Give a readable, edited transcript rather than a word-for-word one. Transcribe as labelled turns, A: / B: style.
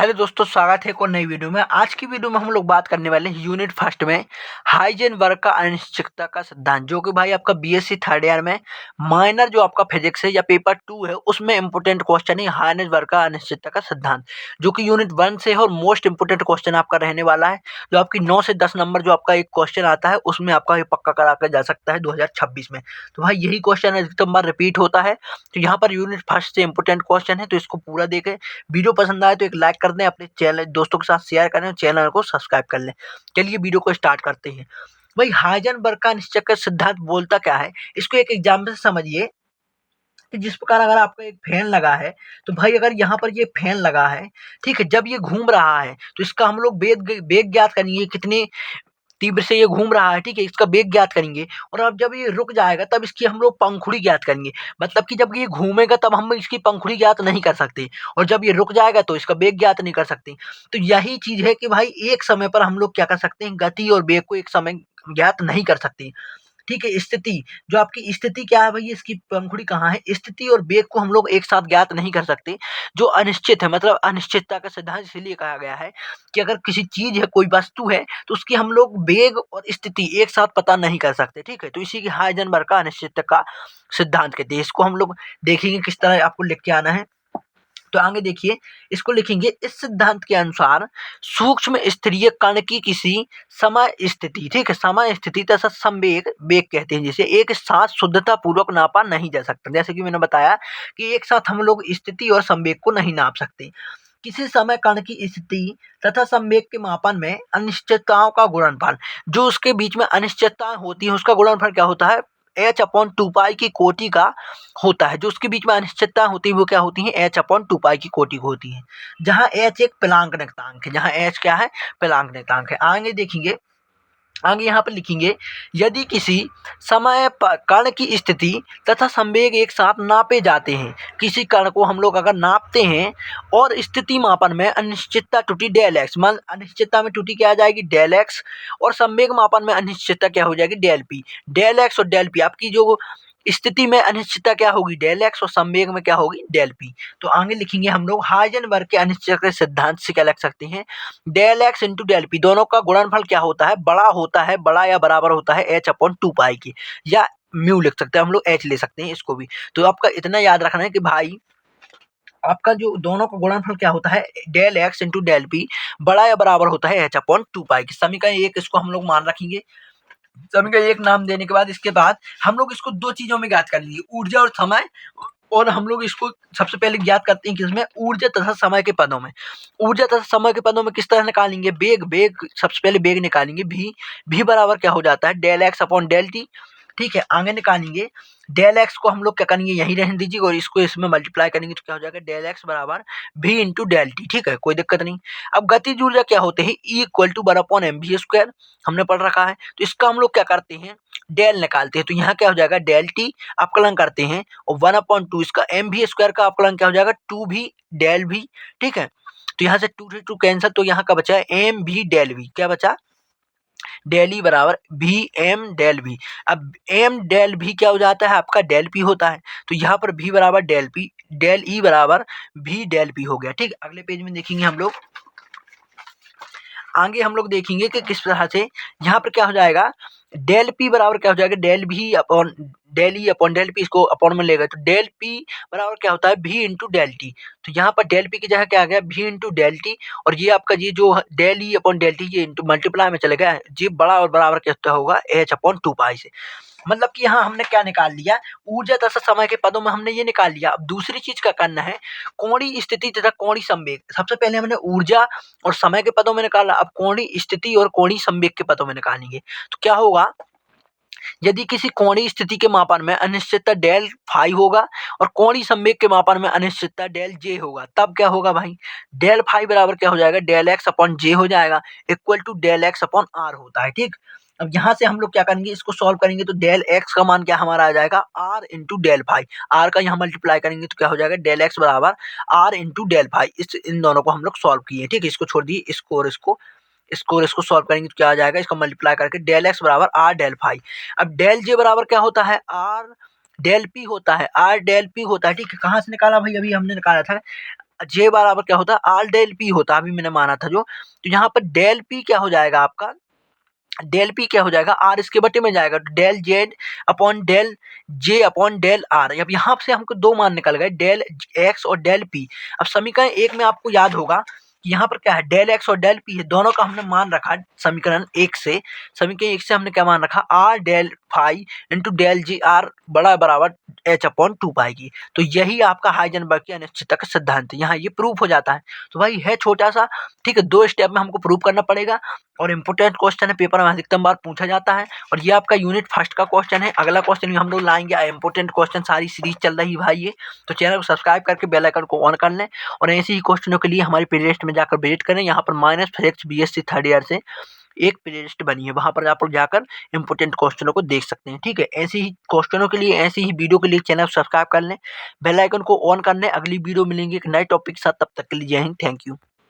A: Hello दोस्तों, स्वागत है एक और नई वीडियो में। आज की वीडियो में हम लोग बात करने वाले हैं यूनिट फर्स्ट में हाइजेन वर्क का अनिश्चितता का सिद्धांत, जो कि भाई आपका बीएससी थर्ड ईयर में माइनर जो आपका फिजिक्स है या पेपर 2 है उसमें इंपोर्टेंट क्वेश्चन है हाइजेन वर्क का अनिश्चितता का सिद्धांत, जो कि यूनिट 1 से है और मोस्ट इंपोर्टेंट क्वेश्चन आपका रहने वाला है। जो आपकी 9 से 10 नंबर जो आपका एक क्वेश्चन आता है उसमें आपका ये पक्का करा कर जा सकता है 2026 में। तो भाई यही क्वेश्चन अधिकतम बार रिपीट होता है। तो यहाँ पर यूनिट फर्स्ट से इंपोर्टेंट क्वेश्चन है, तो इसको पूरा देखें। वीडियो पसंद आए तो एक लाइक कर दें, अपने चैनल दोस्तों के साथ शेयर करें और चैनल को सब्सक्राइब कर लें। चलिए वीडियो को स्टार्ट करते हैं। भाई हाइजेनबर्ग का अनिश्चयता सिद्धांत बोलता क्या है, इसको एक एग्जाम्पल से समझिए कि जिस प्रकार अगर आपका एक फैन लगा है, तो भाई अगर यहाँ पर ये फैन लगा है, ठीक है, जब ये घूम रहा है तो इसका हम लोग वेग ज्ञात करेंगे, कितने तीव्र से ये घूम रहा है, ठीक है, इसका वेग ज्ञात करेंगे। और अब जब ये रुक जाएगा तब इसकी हम लोग पंखुड़ी ज्ञात करेंगे। मतलब कि जब ये घूमेगा तब हम इसकी पंखुड़ी ज्ञात नहीं कर सकते, और जब ये रुक जाएगा तो इसका वेग ज्ञात नहीं कर सकते। तो यही चीज है कि भाई एक समय पर हम लोग क्या कर सकते हैं, गति और वेग को एक समय ज्ञात नहीं कर सकते। ठीक है, स्थिति, जो आपकी स्थिति क्या है भाई, इसकी पंखुड़ी कहाँ है, स्थिति और वेग को हम लोग एक साथ ज्ञात नहीं कर सकते। जो अनिश्चित है, मतलब अनिश्चितता का सिद्धांत इसीलिए कहा गया है कि अगर किसी चीज है, कोई वस्तु है, तो उसकी हम लोग वेग और स्थिति एक साथ पता नहीं कर सकते। ठीक है, तो इसी के हाइजेनबर्ग का अनिश्चितता का सिद्धांत कहते हैं। इसको हम लोग देखेंगे किस तरह आपको लिख के आना है। तो आगे देखिए, इसको लिखेंगे, इस सिद्धांत के अनुसार सूक्ष्म स्तरीय कण की किसी समय स्थिति, ठीक है, समय स्थिति तथा संवेग, वेग कहते हैं जिसे, एक साथ शुद्धता पूर्वक नापा नहीं जा सकता। जैसे कि मैंने बताया कि एक साथ हम लोग स्थिति और संवेग को नहीं नाप सकते। किसी समय कण की स्थिति तथा संवेग के मापन में अनिश्चितताओं का गुणनफल, जो उसके बीच में अनिश्चितताएं होती हैं उसका गुणनफल क्या होता है, h/2 की कोटि का होता है। जो उसके बीच में अनिश्चितता होती है वो क्या होती है, h/2 की कोटि की होती है। जहाँ h एक प्लांक नियतांक है, जहाँ h क्या है, प्लांक नियतांक है। आगे देखेंगे, आगे यहाँ पर लिखेंगे, यदि किसी समय पर कण की स्थिति तथा संवेग एक साथ नापे जाते हैं, किसी कण को हम लोग अगर नापते हैं और स्थिति मापन में अनिश्चितता त्रुटि डेल एक्स, मान अनिश्चितता में त्रुटि क्या आ जाएगी, डेल एक्स, और संवेग मापन में अनिश्चितता क्या हो जाएगी, डेल पी। डेल एक्स और डेल पी, आपकी जो स्थिति में अनिश्चितता क्या होगी, डेल एक्स, और संवेग में क्या होगी, डेल पी। तो आगे लिखेंगे हम लोग, हाइजेनबर्ग के अनिश्चितता के सिद्धांत से क्या लिख सकते हैं, del X into del P, दोनों का गुणनफल क्या होता है, बड़ा होता है, बड़ा या बराबर होता है h/2 की, या म्यू लिख सकते हैं हम लोग, h ले सकते हैं इसको भी। तो आपका इतना याद रखना है कि भाई आपका जो दोनों का गुणनफल क्या होता है, del X into del P, बड़ा या बराबर होता है h/2 की। समीकरण एक इसको हम लोग मान रखेंगे। समीकरण एक नाम देने के बाद इसके बाद हम लोग इसको दो चीजों में ज्ञात कर लीजिए, ऊर्जा और समय। और हम लोग इसको सबसे पहले ज्ञात करते हैं किसमें, ऊर्जा तथा समय के पदों में। ऊर्जा तथा समय के पदों में किस तरह निकालेंगे, वेग सबसे पहले वेग निकालेंगे, भी बराबर क्या हो जाता है, del X upon del T. ठीक है, आगे निकालेंगे, डेल एक्स को हम लोग क्या करेंगे, यही रहने दीजिए, और इसको इसमें मल्टीप्लाई करेंगे तो क्या हो जाएगा, डेल एक्स बराबर भी इंटू डेल टी। ठीक है, कोई दिक्कत नहीं। अब गतिज ऊर्जा क्या होते हैं, E equal to one upon M V square, हमने पढ़ रखा है। तो इसका हम लोग क्या करते हैं, डेल निकालते हैं। तो यहाँ क्या हो जाएगा, डेल टी अपकलन करते हैं, और 1/2 इसका एम वी स्क्वायर का अपकलन क्या हो जाएगा, 2 भी डेल भी। ठीक है, तो यहाँ से 2 से 2 कैंसिल, तो यहाँ का बचा है एम भी डेल वी, क्या बचा, डेल ई बराबर भी एम डेल भी। अब एम डेल भी क्या हो जाता है, आपका डेल पी होता है। तो यहाँ पर भी बराबर डेल पी, डेल ई बराबर भी डेल पी हो गया। ठीक, अगले पेज में देखेंगे हम लोग, आगे हम लोग देखेंगे कि किस तरह से यहाँ पर क्या हो जाएगा, डेल पी बराबर क्या हो जाएगा, डेल भी upon del E upon del P, इसको अपॉन में लेगा तो डेल पी बराबर क्या होता है, भी इंटू डेल टी। तो यहाँ पर डेल पी की जगह क्या आ गया, भी इंटू डेल टी, और ये आपका ये जो del E upon del T ये इंटू मल्टीप्लाई में चले गया, ये बड़ा और बराबर क्या होगा, h/2 से। मतलब कि यहाँ हमने क्या निकाल लिया, ऊर्जा तथा समय के पदों में हमने ये निकाल लिया। अब दूसरी चीज का करना है, कोणीय स्थिति तथा कोणीय संवेग। सबसे पहले हमने ऊर्जा और समय के पदों में निकाला, अब कोणीय स्थिति और कोणीय संवेग के पदों में निकालेंगे। तो क्या होगा, यदि किसी कोणीय स्थिति के मापन में अनिश्चितता डेल फाई होगा और कोणीय संवेग के मापन में अनिश्चितता डेल जे होगा, तब क्या होगा भाई, डेल फाई बराबर क्या हो जाएगा, डेल एक्स अपॉन जे हो जाएगा, equal to del X upon R होता है। ठीक, अब यहाँ से हम लोग क्या करेंगे, इसको सॉल्व करेंगे तो डेल एक्स का मान क्या हमारा आ जाएगा, R into del phi, R का यहाँ मल्टीप्लाई करेंगे तो क्या हो जाएगा, डेल एक्स बराबर आर इंटू डेल फाई। इन दोनों को हम लोग सॉल्व किए। ठीक, इसको छोड़ दिए, इसको और इसको सॉल्व करेंगे तो क्या आ जाएगा, इसको मल्टीप्लाई करके डेल एक्स बराबर आर डेल फाई। अब डेल जे बराबर क्या होता है, आर डेल पी होता है, आर डेल पी होता है। ठीक है, कहाँ से निकाला भाई, अभी हमने निकाला था जे बराबर क्या होता है, आर डेल पी होता है, अभी मैंने माना था जो। तो यहाँ पर डेल पी क्या हो जाएगा आपका, डेल पी क्या हो जाएगा, आर इसके बटे में जाएगा, तो del Z upon del J upon del R. अब यहाँ से हमको दो मान निकल गए, डेल एक्स और डेल पी। अब समीकरण एक में आपको याद होगा कि यहाँ पर क्या है, डेल एक्स और डेल पी है, दोनों का हमने मान रखा समीकरण एक से। समीकरण एक से हमने क्या मान रखा, R del phi into del G R बड़ा बराबर एच अपॉन टू पाई की। तो यही आपका हाइजेनबर्ग की अनिश्चितता का सिद्धांत है, यहाँ ये प्रूफ हो जाता है। तो भाई है छोटा सा, ठीक है, 2 स्टेप में हमको प्रूव करना पड़ेगा और इंपोर्टेंट क्वेश्चन है, पेपर में अधिकतम बार पूछा जाता है। और ये आपका यूनिट फर्स्ट का क्वेश्चन है। अगला क्वेश्चन भी हम लोग लाएंगे, इंपोर्टेंट क्वेश्चन सारी सीरीज चल रही है भाई ये। तो चैनल को सब्सक्राइब करके बेल आइकन को ऑन कर लें और ऐसे ही क्वेश्चनों के लिए हमारी प्लेलिस्ट में जाकर विजिट करें। यहाँ पर minus physics BSc third year से एक प्लेलिस्ट बनी है, वहां पर आप लोग जाकर इंपोर्टेंट क्वेश्चनों को देख सकते हैं। ठीक है, ऐसे ही क्वेश्चनों के लिए, ऐसी ही वीडियो के लिए चैनल सब्सक्राइब कर लें, बेल आइकन को ऑन कर लें। अगली वीडियो मिलेंगे एक नए टॉपिक के साथ, तब तक के लिए जय हिंद, थैंक यू।